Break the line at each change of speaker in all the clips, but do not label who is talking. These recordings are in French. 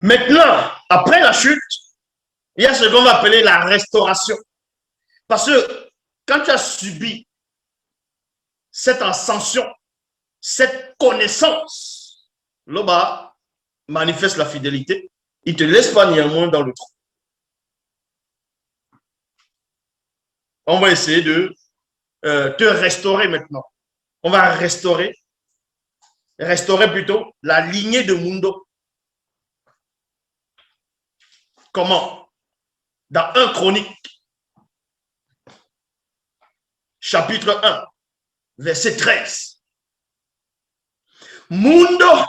Maintenant, après la chute, il y a ce qu'on va appeler la restauration. Parce que quand tu as subi cette ascension, cette connaissance, là-bas manifeste la fidélité. Il ne te laisse pas néanmoins dans le trou. On va essayer de te restaurer maintenant. On va restaurer plutôt la lignée de Mundo. Comment? Dans 1 Chronique, chapitre 1, verset 13. Mundo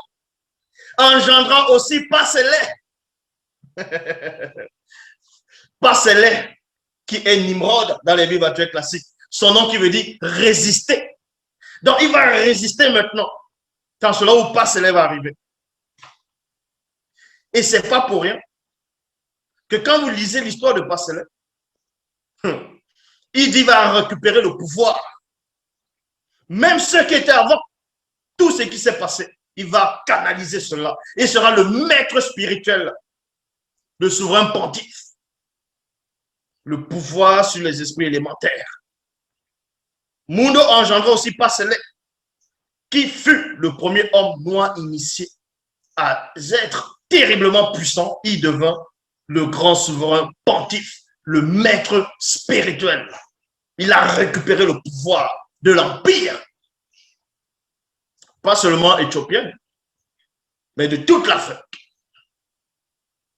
engendra aussi Passelé. Passelé, qui est Nimrod dans les Bibles actuelles classiques. Son nom qui veut dire résister. Donc, il va résister maintenant. Quand cela où Passelé va arriver. Et ce n'est pas pour rien que quand vous lisez l'histoire de Passelé, il dit qu'il va récupérer le pouvoir. Même ceux qui étaient avant, tout ce qui s'est passé, il va canaliser cela. Il sera le maître spirituel, le souverain pontife. Le pouvoir sur les esprits élémentaires. Mundo engendra aussi Passelé, qui fut le premier homme noir initié à être terriblement puissant. Il devint le grand souverain pontife, le maître spirituel. Il a récupéré le pouvoir de l'empire, pas seulement éthiopien, mais de toute l'Afrique.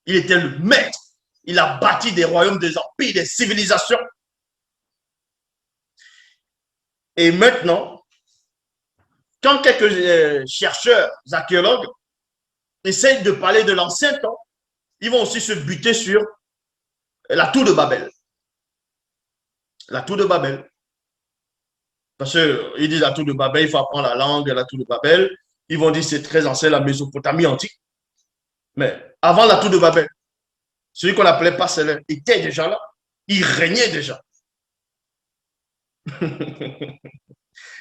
Il était le maître. Il a bâti des royaumes, des empires, des civilisations. Et maintenant, quand quelques chercheurs, archéologues, essayent de parler de l'ancien temps, ils vont aussi se buter sur la tour de Babel. La tour de Babel. Parce qu'ils disent la tour de Babel, il faut apprendre la langue de la tour de Babel. Ils vont dire c'est très ancien, la Mésopotamie antique. Mais avant la tour de Babel, celui qu'on appelait Passelé était déjà là. Il régnait déjà.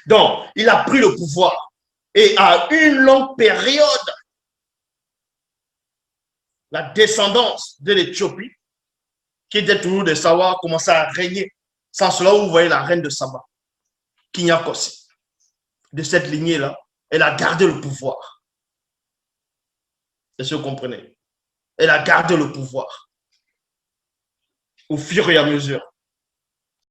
Donc, il a pris le pouvoir. Et à une longue période, la descendance de l'Éthiopie, qui était toujours de Sawa, commençait à régner. Sans cela, vous voyez la reine de Saba, Kinyakosi. De cette lignée-là, elle a gardé le pouvoir. Est-ce que vous comprenez? Elle a gardé le pouvoir. Au fur et à mesure.